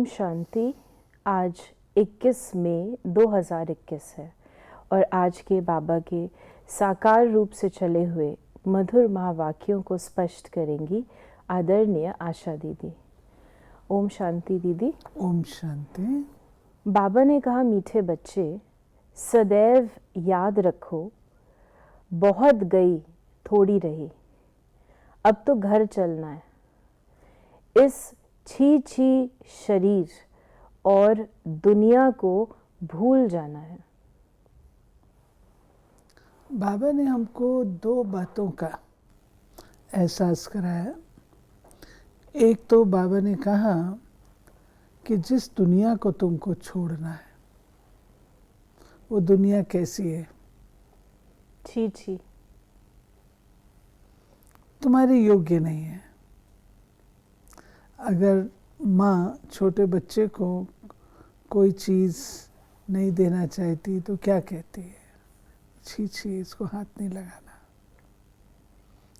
शांति। आज 21 मई 2021 है और आज के बाबा के साकार रूप से चले हुए मधुर महावाक्यों को स्पष्ट करेंगी आदरणीय आशा दीदी। ओम शांति दीदी। ओम शांति। बाबा ने कहा, मीठे बच्चे सदैव याद रखो, बहुत गई थोड़ी रही, अब तो घर चलना है। इस छी छी शरीर और दुनिया को भूल जाना है। बाबा ने हमको दो बातों का एहसास कराया। एक तो बाबा ने कहा कि जिस दुनिया को तुमको छोड़ना है वो दुनिया कैसी है? छी छी, तुम्हारे योग्य नहीं है। अगर माँ छोटे बच्चे को कोई चीज़ नहीं देना चाहती तो क्या कहती है? छी छी, इसको हाथ नहीं लगाना।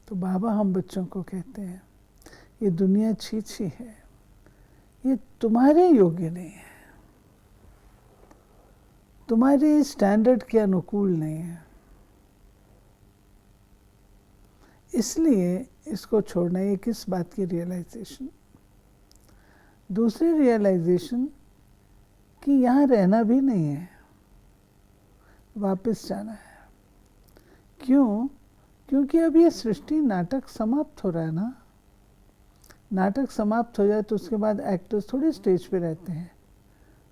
तो बाबा हम बच्चों को कहते हैं ये दुनिया छी छी है, ये तुम्हारे योग्य नहीं है, तुम्हारे स्टैंडर्ड के अनुकूल नहीं है, इसलिए इसको छोड़ना। ये किस बात की रियलाइजेशन? दूसरी रियलाइजेशन कि यहाँ रहना भी नहीं है, वापस जाना है। क्यों? क्योंकि अब ये सृष्टि नाटक समाप्त हो रहा है ना। नाटक समाप्त हो जाए तो उसके बाद एक्टर्स थोड़ी स्टेज पे रहते हैं,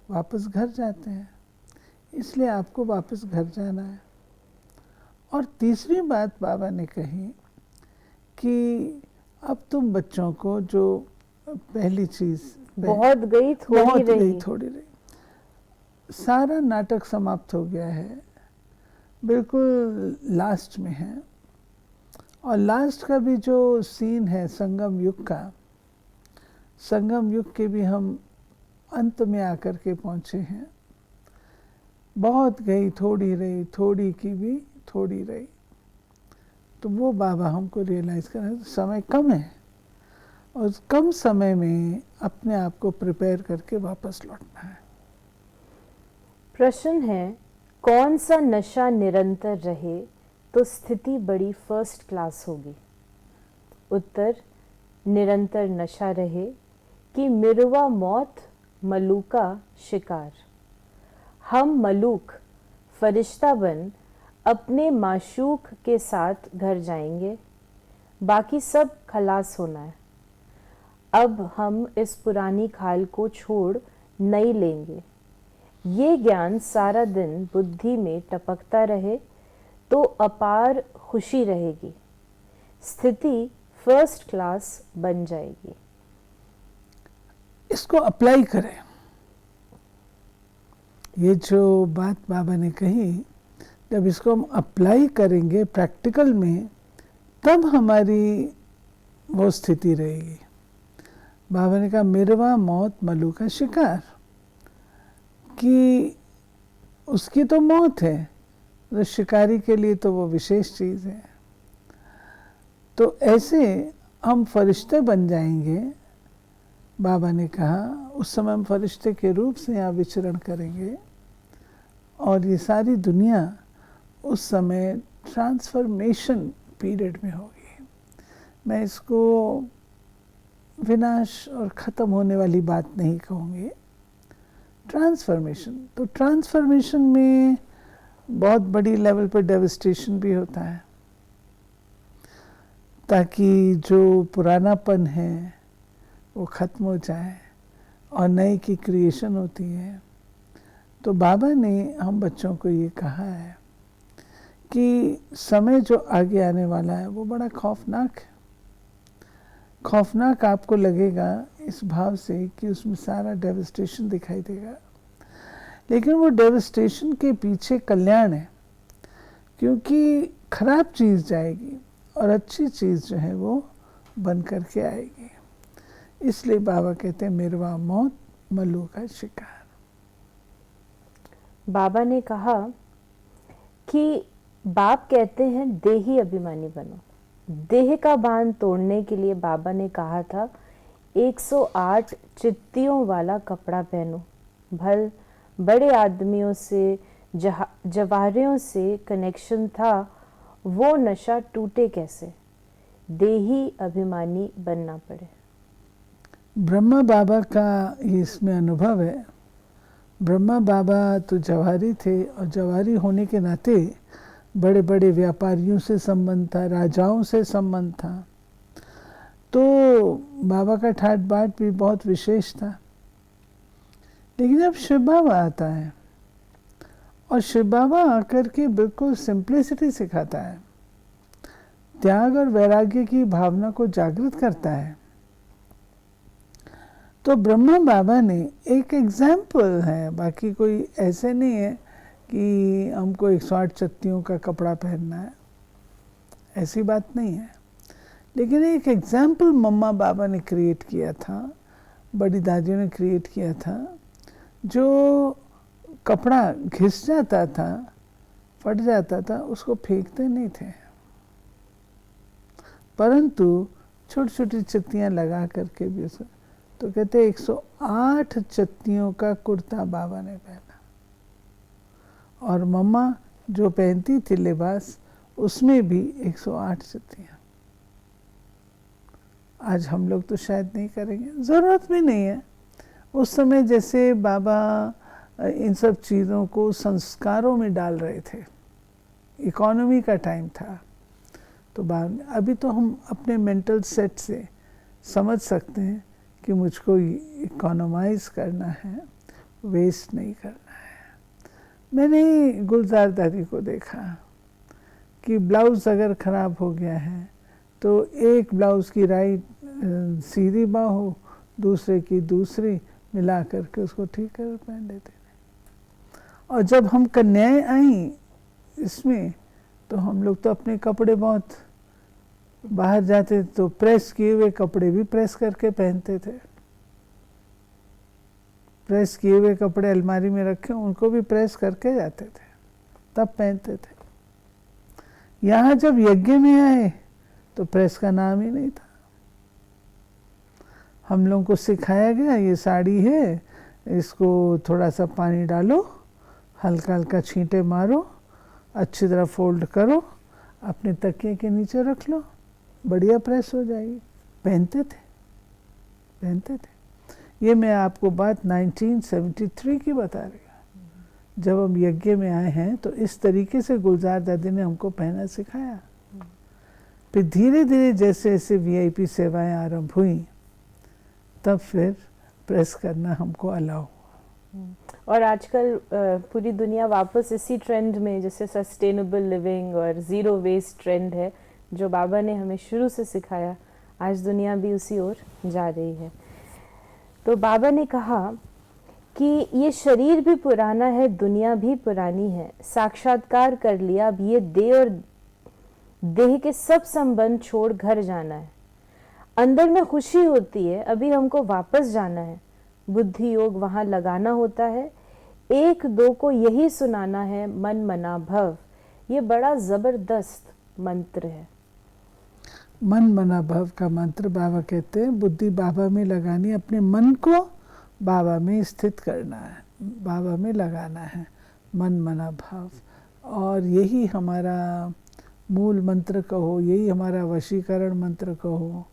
वापस घर जाते हैं। इसलिए आपको वापस घर जाना है। और तीसरी बात बाबा ने कही कि अब तुम बच्चों को जो पहली चीज़ बहुत गई थोड़ी रही, सारा नाटक समाप्त हो गया है, बिल्कुल लास्ट में है। और लास्ट का भी जो सीन है संगम युग का, संगम युग के भी हम अंत में आकर के पहुँचे हैं। बहुत गई थोड़ी रही, थोड़ी की भी थोड़ी रही। तो वो बाबा हमको रियलाइज़ करें समय कम है और कम समय में अपने आप को प्रिपेयर करके वापस लौटना है। प्रश्न है, कौन सा नशा निरंतर रहे तो स्थिति बड़ी फर्स्ट क्लास होगी? उत्तर, निरंतर नशा रहे कि मिर्वा मौत मलूका शिकार। हम मलूक फरिश्ता बन अपने माशूक के साथ घर जाएंगे, बाकी सब खलास होना है। अब हम इस पुरानी खाल को छोड़ नई लेंगे। ये ज्ञान सारा दिन बुद्धि में टपकता रहे तो अपार खुशी रहेगी, स्थिति फर्स्ट क्लास बन जाएगी। इसको अप्लाई करें। ये जो बात बाबा ने कही, जब इसको हम अप्लाई करेंगे प्रैक्टिकल में, तब हमारी वो स्थिति रहेगी। बाबा ने कहा मिर्वा मौत मलू का शिकार, कि उसकी तो मौत है, तो शिकारी के लिए तो वो विशेष चीज़ है। तो ऐसे हम फरिश्ते बन जाएंगे। बाबा ने कहा उस समय हम फरिश्ते के रूप से यहाँ विचरण करेंगे और ये सारी दुनिया उस समय ट्रांसफॉर्मेशन पीरियड में होगी। मैं इसको विनाश और ख़त्म होने वाली बात नहीं कहूँगी, ट्रांसफॉर्मेशन। तो ट्रांसफॉर्मेशन में बहुत बड़ी लेवल पर डेविस्टेशन भी होता है, ताकि जो पुरानापन है वो ख़त्म हो जाए और नए की क्रिएशन होती है। तो बाबा ने हम बच्चों को ये कहा है कि समय जो आगे आने वाला है वो बड़ा खौफनाक है। खौफनाक आपको लगेगा इस भाव से कि उसमें सारा डेविस्टेशन दिखाई देगा, लेकिन वो डेविस्टेशन के पीछे कल्याण है, क्योंकि खराब चीज़ जाएगी और अच्छी चीज़ जो है वो बन करके आएगी। इसलिए बाबा कहते हैं मिर्वा मौत मल्लू का शिकार। बाबा ने कहा कि बाप कहते हैं देही अभिमानी बनो। देह का बांध तोड़ने के लिए बाबा ने कहा था 108 चित्तियों वाला कपड़ा पहनो। भल बड़े आदमियों से, जवाहरियों से कनेक्शन था, वो नशा टूटे कैसे, देही अभिमानी बनना पड़े। ब्रह्मा बाबा का इसमें अनुभव है। ब्रह्मा बाबा तो जवाहरी थे और जवाहरी होने के नाते बड़े बड़े व्यापारियों से संबंध था, राजाओं से संबंध था, तो बाबा का ठाट बाट भी बहुत विशेष था। लेकिन जब शिव बाबा आता है और शिव बाबा आकर के बिल्कुल सिंप्लिसिटी सिखाता है, त्याग और वैराग्य की भावना को जागृत करता है, तो ब्रह्मा बाबा ने एक एग्जाम्पल है, बाकी कोई ऐसे नहीं है कि हमको 108 चत्तियों का कपड़ा पहनना है, ऐसी बात नहीं है। लेकिन एक एग्जाम्पल मम्मा बाबा ने क्रिएट किया था, बड़ी दादियों ने क्रिएट किया था। जो कपड़ा घिस जाता था, फट जाता था, उसको फेंकते नहीं थे, परंतु छोटी छोटी चत्तियाँ लगा करके भी उसको, तो कहते 108 चत्तियों का कुर्ता बाबा ने पहना। और मम्मा जो पहनती थी लिबास, उसमें भी 108 चत्तियाँ। आज हम लोग तो शायद नहीं करेंगे, ज़रूरत भी नहीं है। उस समय जैसे बाबा इन सब चीज़ों को संस्कारों में डाल रहे थे, इकोनॉमी का टाइम था, तो बाद अभी तो हम अपने मेंटल सेट से समझ सकते हैं कि मुझको इकोनोमाइज करना है, वेस्ट नहीं करना है। मैंने गुलजार दादी को देखा कि ब्लाउज़ अगर ख़राब हो गया है तो एक ब्लाउज़ की राइट सीधी बाँह हो, दूसरे की दूसरी, मिला करके उसको ठीक कर पहन लेते थे। और जब हम कन्याएं आई इसमें, तो हम लोग तो अपने कपड़े बहुत बाहर जाते तो प्रेस किए हुए कपड़े भी प्रेस करके पहनते थे। प्रेस किए हुए कपड़े अलमारी में रखे, उनको भी प्रेस करके जाते थे, तब पहनते थे। यहाँ जब यज्ञ में आए तो प्रेस का नाम ही नहीं था। हम लोगों को सिखाया गया, ये साड़ी है, इसको थोड़ा सा पानी डालो, हल्का हल्का छींटे मारो, अच्छी तरह फोल्ड करो, अपने तकिए के नीचे रख लो, बढ़िया प्रेस हो जाएगी। पहनते थे, पहनते थे। ये मैं आपको बात 1973 की बता रही हूँ। जब हम यज्ञ में आए हैं तो इस तरीके से गुलजार दादी ने हमको पहनना सिखाया। फिर धीरे धीरे जैसे जैसे वीआईपी सेवाएं आरंभ हुई, तब फिर प्रेस करना हमको अलाउ हुआ। और आजकल पूरी दुनिया वापस इसी ट्रेंड में, जैसे सस्टेनेबल लिविंग और ज़ीरो वेस्ट ट्रेंड है, जो बाबा ने हमें शुरू से सिखाया, आज दुनिया भी उसी ओर जा रही है। तो बाबा ने कहा कि ये शरीर भी पुराना है, दुनिया भी पुरानी है, साक्षात्कार कर लिया, अब ये देह और देह के सब संबंध छोड़ घर जाना है। अंदर में खुशी होती है, अभी हमको वापस जाना है, बुद्धि योग वहाँ लगाना होता है, एक दो को यही सुनाना है, मन मना भव। ये बड़ा ज़बरदस्त मंत्र है। मन मना भव का मंत्र बाबा कहते हैं, बुद्धि बाबा में लगानी, अपने मन को बाबा में स्थित करना है, बाबा में लगाना है, मन मना भाव। और यही हमारा मूल मंत्र कहो, यही हमारा वशीकरण मंत्र कहो,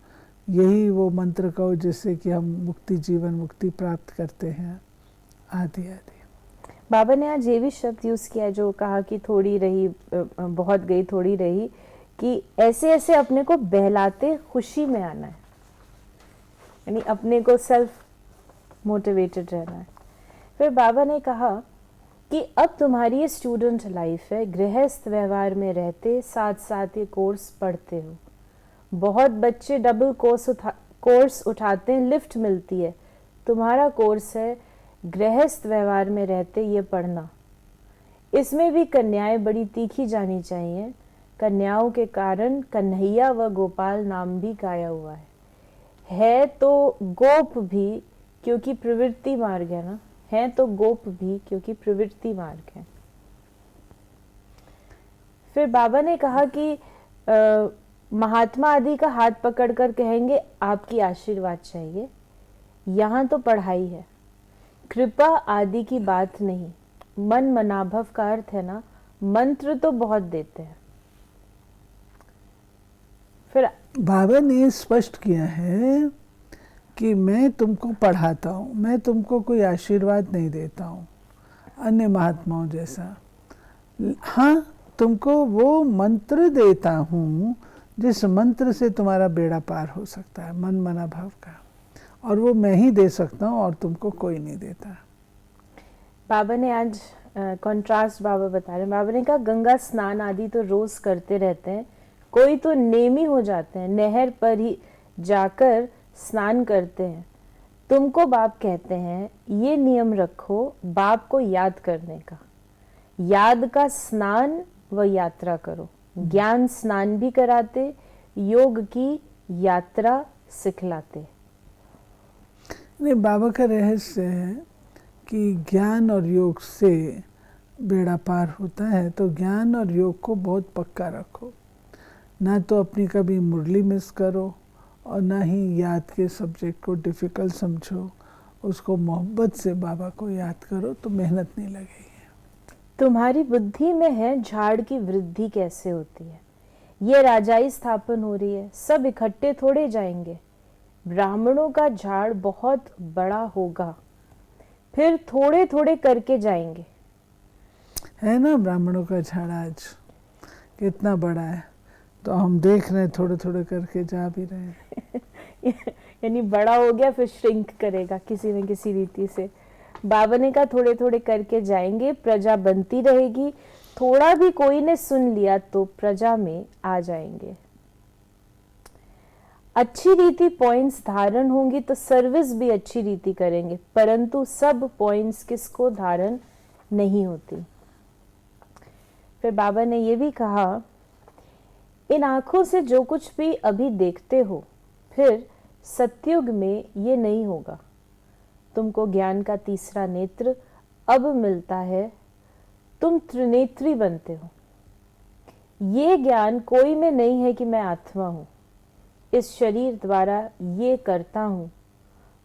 यही वो मंत्र कहो जिससे कि हम मुक्ति, जीवन मुक्ति प्राप्त करते हैं, आदि आदि। बाबा ने आज ये भी शब्द यूज़ किया जो कहा कि थोड़ी रही बहुत गई थोड़ी रही, कि ऐसे ऐसे अपने को बहलाते खुशी में आना है, यानी अपने को सेल्फ मोटिवेटेड रहना है। फिर बाबा ने कहा कि अब तुम्हारी ये स्टूडेंट लाइफ है, गृहस्थ व्यवहार में रहते साथ साथ ये कोर्स पढ़ते हो। बहुत बच्चे डबल कोर्स उठाते हैं, लिफ्ट मिलती है, तुम्हारा कोर्स है गृहस्थ व्यवहार में रहते ये पढ़ना। इसमें भी कन्याएं बड़ी तीखी जानी चाहिए, कन्याओं के कारण कन्हैया व गोपाल नाम भी गाया हुआ है तो गोप भी क्योंकि प्रवृत्ति मार्ग है ना, है तो गोप भी क्योंकि प्रवृत्ति मार्ग है। फिर बाबा ने कहा कि महात्मा आदि का हाथ पकड़कर कहेंगे आपकी आशीर्वाद चाहिए। यहाँ तो पढ़ाई है, कृपा आदि की बात नहीं। मन मनाभव का अर्थ है ना, मंत्र तो बहुत देते हैं। फिर बाबा ने स्पष्ट किया है कि मैं तुमको पढ़ाता हूँ, मैं तुमको कोई आशीर्वाद नहीं देता हूँ अन्य महात्माओं जैसा। हाँ, तुमको वो मंत्र देता हूँ जिस मंत्र से तुम्हारा बेड़ा पार हो सकता है, मन मना भाव का, और वो मैं ही दे सकता हूँ और तुमको कोई नहीं देता। बाबा ने आज कंट्रास्ट बाबा बता रहे हैं। बाबा ने कहा गंगा स्नान आदि तो रोज करते रहते हैं, कोई तो नेमी हो जाते हैं, नहर पर ही जाकर स्नान करते हैं। तुमको बाप कहते हैं ये नियम रखो बाप को याद करने का, याद का स्नान व यात्रा करो। ज्ञान स्नान भी कराते, योग की यात्रा सिखलाते। नहीं, बाबा का रहस्य है कि ज्ञान और योग से बेड़ा पार होता है, तो ज्ञान और योग को बहुत पक्का रखो, ना तो अपनी कभी मुरली मिस करो और ना ही याद के सब्जेक्ट को डिफ़िकल्ट समझो, उसको मोहब्बत से बाबा को याद करो तो मेहनत नहीं लगेगी। तुम्हारी बुद्धि में है झाड़ की वृद्धि कैसे होती है, ये राजाई स्थापन हो रही है, सब इकट्ठे थोड़े जाएंगे। ब्राह्मणों का झाड़ बहुत बड़ा होगा, फिर थोड़े थोड़े करके जाएंगे। है ना, ब्राह्मणों का झाड़ आज कितना बड़ा है, तो हम देख रहे हैं थोड़े थोड़े करके जा भी रहे हैं। यानी बड़ा हो गया फिर श्रिंक करेगा किसी न किसी रीति से। बाबा ने कहा थोड़े थोड़े करके जाएंगे, प्रजा बनती रहेगी, थोड़ा भी कोई ने सुन लिया तो प्रजा में आ जाएंगे। अच्छी रीति पॉइंट्स धारण होंगी तो सर्विस भी अच्छी रीति करेंगे, परंतु सब पॉइंट्स किसको धारण नहीं होती। फिर बाबा ने ये भी कहा इन आंखों से जो कुछ भी अभी देखते हो फिर सतयुग में ये नहीं होगा। तुमको ज्ञान का तीसरा नेत्र अब मिलता है, तुम त्रिनेत्री बनते हो। ये ज्ञान कोई में नहीं है कि मैं आत्मा हूं, इस शरीर द्वारा ये करता हूं।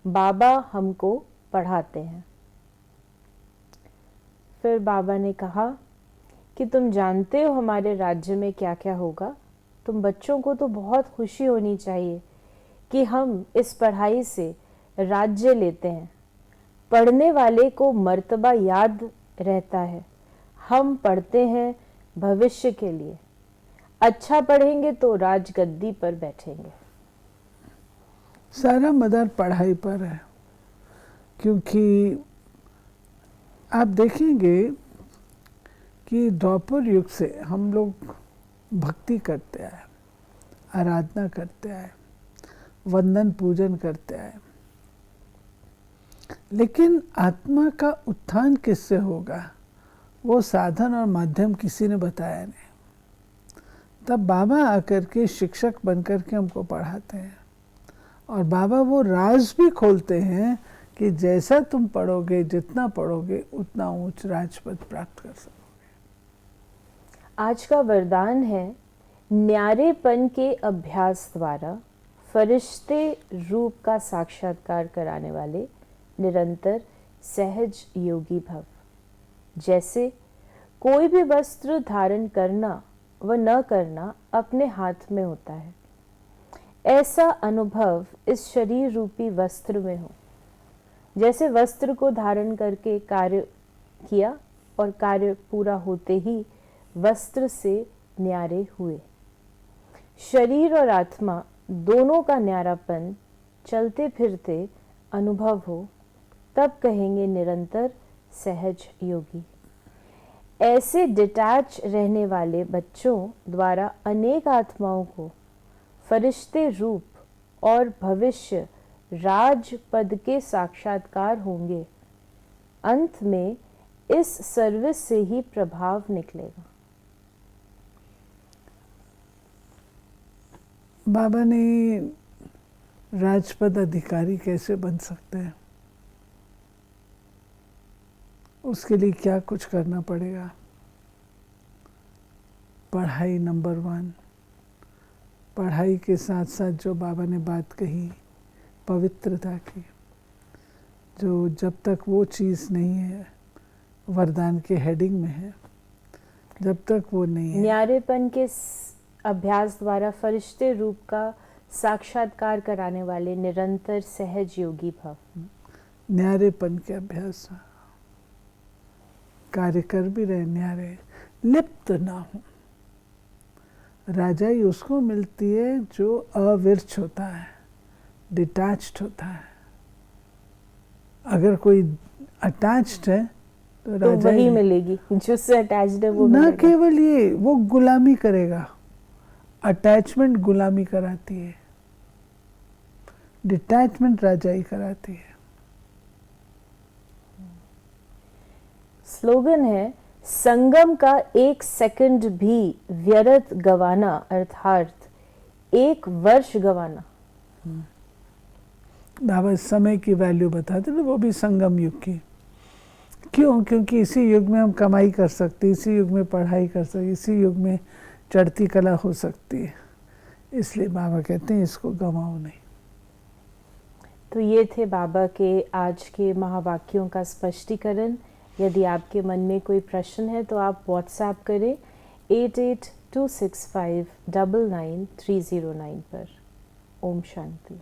बाबा हमको पढ़ाते हैं। फिर बाबा ने कहा कि तुम जानते हो हमारे राज्य में क्या क्या होगा। तुम बच्चों को तो बहुत खुशी होनी चाहिए कि हम इस पढ़ाई से राज्य लेते हैं। पढ़ने वाले को मर्तबा याद रहता है। हम पढ़ते हैं भविष्य के लिए, अच्छा पढ़ेंगे तो राजगद्दी पर बैठेंगे। सारा मदार पढ़ाई पर है, क्योंकि आप देखेंगे कि द्वापर युग से हम लोग भक्ति करते आए, आराधना करते आए, वंदन पूजन करते आए, लेकिन आत्मा का उत्थान किससे होगा वो साधन और माध्यम किसी ने बताया नहीं। तब बाबा आकर के शिक्षक बनकर के हमको पढ़ाते हैं, और बाबा वो राज भी खोलते हैं कि जैसा तुम पढ़ोगे, जितना पढ़ोगे उतना ऊंच राजपद प्राप्त कर सकोगे। आज का वरदान है न्यारेपन के अभ्यास द्वारा फरिश्ते रूप का साक्षात्कार कराने वाले निरंतर सहज योगी भव। जैसे कोई भी वस्त्र धारण करना व न करना अपने हाथ में होता है, ऐसा अनुभव इस शरीर रूपी वस्त्र में हो। जैसे वस्त्र को धारण करके कार्य किया और कार्य पूरा होते ही वस्त्र से न्यारे हुए। शरीर और आत्मा दोनों का न्यारापन चलते फिरते अनुभव हो, तब कहेंगे निरंतर सहज योगी। ऐसे डिटैच रहने वाले बच्चों द्वारा अनेक आत्माओं को फरिश्ते रूप और भविष्य राज पद के साक्षात्कार होंगे। अंत में इस सर्विस से ही प्रभाव निकलेगा। बाबा ने राजपद अधिकारी कैसे बन सकते हैं, उसके लिए क्या कुछ करना पड़ेगा। पढ़ाई नंबर 1, पढ़ाई के साथ साथ जो बाबा ने बात कही पवित्रता की, जो जब तक वो चीज़ नहीं है वरदान के हेडिंग में है, जब तक वो नहीं है। न्यारेपन के अभ्यास द्वारा फरिश्ते रूप का साक्षात्कार कराने वाले निरंतर सहज योगी भव। न्यारेपन के अभ्यास कार्य कर भी रहे, न्यारे, लिप्त ना हो। राजाई उसको मिलती है जो अविर्च होता है, डिटैच्ड होता है। अगर कोई अटैच्ड है तो वही मिलेगी, जिससे अटैच्ड है वो ना मिलेगा। केवल ये, वो गुलामी करेगा। अटैचमेंट गुलामी कराती है, डिटैचमेंट राजाई कराती है। स्लोगन है, संगम का एक सेकंड भी व्यर्थ गवाना अर्थात 1 वर्ष गवाना। बाबा समय की वैल्यू बताते थे, वो भी संगम युग की। क्यों? क्योंकि इसी युग में हम कमाई कर सकते, इसी युग में पढ़ाई कर सकते, इसी युग में चढ़ती कला हो सकती है। इसलिए बाबा कहते हैं इसको गंवाओ नहीं। तो ये थे बाबा के आज के महावाक्यों का स्पष्टीकरण। यदि आपके मन में कोई प्रश्न है तो आप व्हाट्सएप करें 8826599309 पर। ओम शांति।